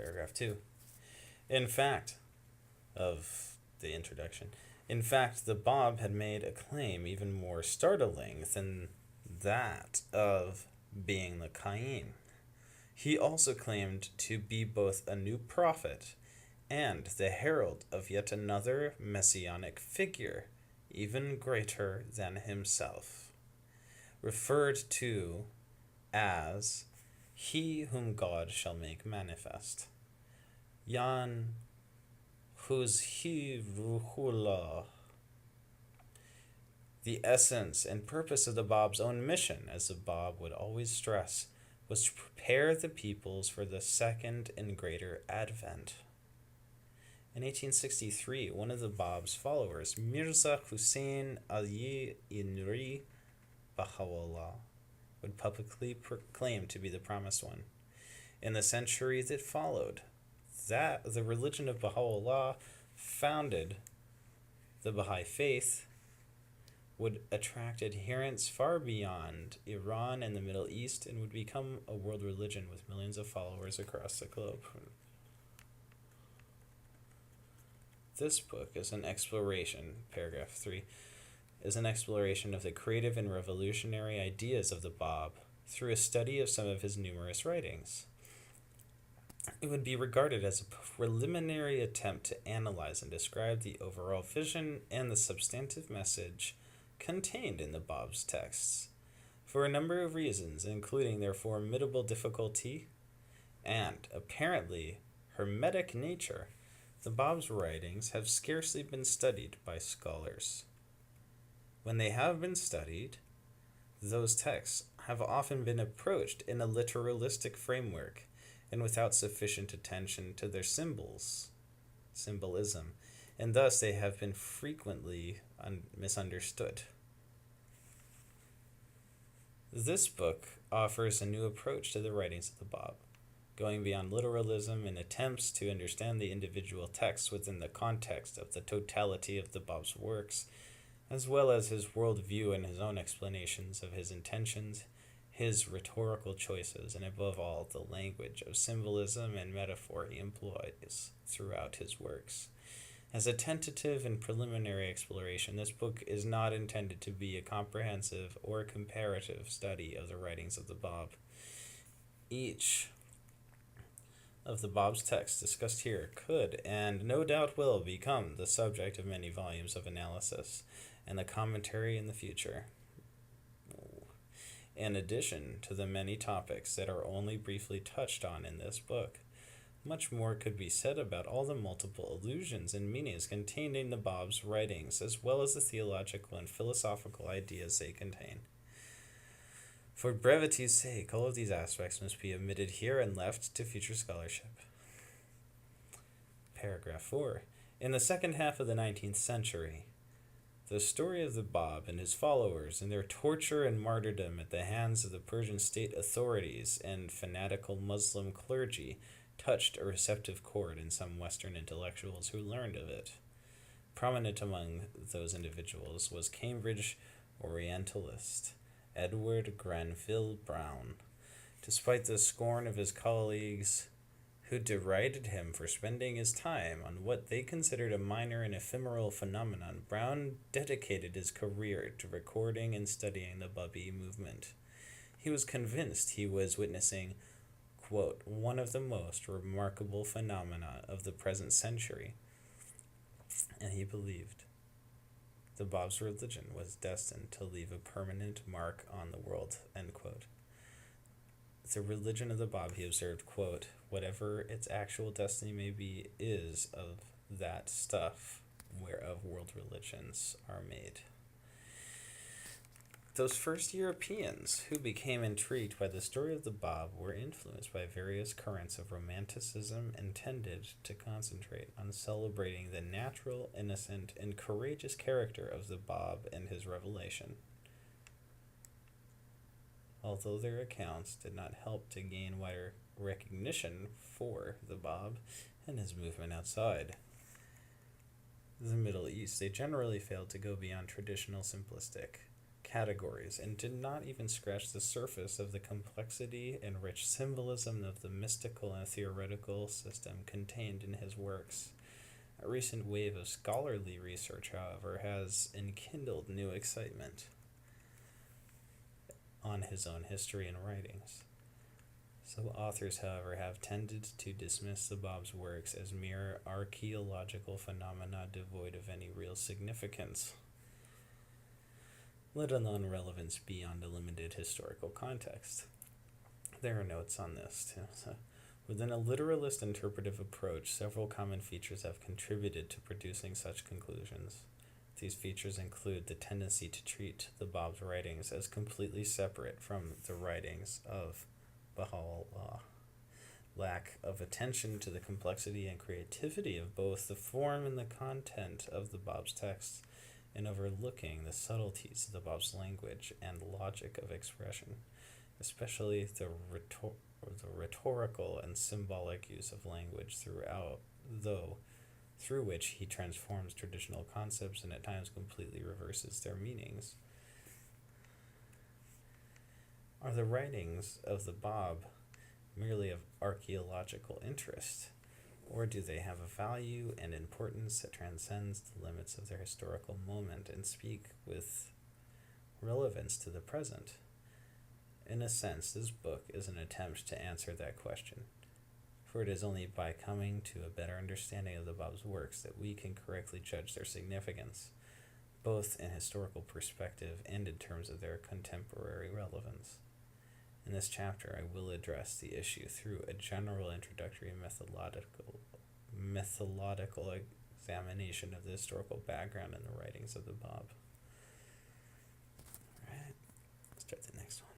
Paragraph 2. In fact, of the introduction, in fact, the Bab had made a claim even more startling than that of being the Kaim. He also claimed to be both a new prophet and the herald of yet another messianic figure, even greater than himself, referred to as he whom God shall make manifest. Yan Huzhi Ruhullah. The essence and purpose of the Bab's own mission, as the Bab would always stress, was to prepare the peoples for the second and greater advent. In 1863, one of the Bab's followers, Mirza Hussein Ali Inri Baha'u'llah, would publicly proclaim to be the promised one. In the century that followed, the religion of Baha'u'llah founded the Baha'i faith would attract adherents far beyond Iran and the Middle East and would become a world religion with millions of followers across the globe. This book is an exploration, paragraph 3, is an exploration of the creative and revolutionary ideas of the Bab through a study of some of his numerous writings. It would be regarded as a preliminary attempt to analyze and describe the overall vision and the substantive message contained in the Bab's texts. For a number of reasons, including their formidable difficulty and, apparently, hermetic nature, the Bab's writings have scarcely been studied by scholars. When they have been studied, those texts have often been approached in a literalistic framework and without sufficient attention to their symbolism, and thus they have been frequently misunderstood. This book offers a new approach to the writings of the Bab, going beyond literalism in attempts to understand the individual texts within the context of the totality of the Bab's works, as well as his worldview and his own explanations of his intentions, his rhetorical choices, and above all, the language of symbolism and metaphor he employs throughout his works. As a tentative and preliminary exploration, this book is not intended to be a comprehensive or comparative study of the writings of the Bab. Each of the Bab's texts discussed here could, and no doubt will, become the subject of many volumes of analysis and the commentary in the future. In addition to the many topics that are only briefly touched on in this book, much more could be said about all the multiple allusions and meanings contained in the Bab's writings, as well as the theological and philosophical ideas they contain. For brevity's sake, all of these aspects must be omitted here and left to future scholarship. Paragraph 4. In the second half of the 19th century, the story of the Bab and his followers and their torture and martyrdom at the hands of the Persian state authorities and fanatical Muslim clergy touched a receptive chord in some Western intellectuals who learned of it. Prominent among those individuals was Cambridge Orientalist Edward Granville Brown. Despite the scorn of his colleagues, who derided him for spending his time on what they considered a minor and ephemeral phenomenon, Brown dedicated his career to recording and studying the Babi movement. He was convinced he was witnessing, quote, one of the most remarkable phenomena of the present century, and he believed the Bab's religion was destined to leave a permanent mark on the world, end quote. The religion of the Bab, he observed, quote, whatever its actual destiny may be, is of that stuff whereof world religions are made. Those first Europeans who became intrigued by the story of the Bab were influenced by various currents of romanticism intended to concentrate on celebrating the natural, innocent, and courageous character of the Bab and his revelation. Although their accounts did not help to gain wider recognition for the Bab and his movement outside the Middle East, they generally failed to go beyond traditional simplistic categories and did not even scratch the surface of the complexity and rich symbolism of the mystical and theoretical system contained in his works. A recent wave of scholarly research, however, has enkindled new excitement on his own history and writings. Some authors, however, have tended to dismiss the Bab's works as mere archaeological phenomena devoid of any real significance, let alone relevance beyond a limited historical context. There are notes on this, too. So, within a literalist interpretive approach, several common features have contributed to producing such conclusions. These features include the tendency to treat the Bab's writings as completely separate from the writings of Baha'u'llah, lack of attention to the complexity and creativity of both the form and the content of the Bab's texts, and overlooking the subtleties of the Bab's language and logic of expression, especially the rhetorical and symbolic use of language through which he transforms traditional concepts and at times completely reverses their meanings. Are the writings of the Bab merely of archaeological interest, or do they have a value and importance that transcends the limits of their historical moment and speak with relevance to the present? In a sense, this book is an attempt to answer that question, for it is only by coming to a better understanding of the Bab's works that we can correctly judge their significance, both in historical perspective and in terms of their contemporary relevance. In this chapter, I will address the issue through a general introductory methodological examination of the historical background and the writings of the Bab. Alright, let's start the next one.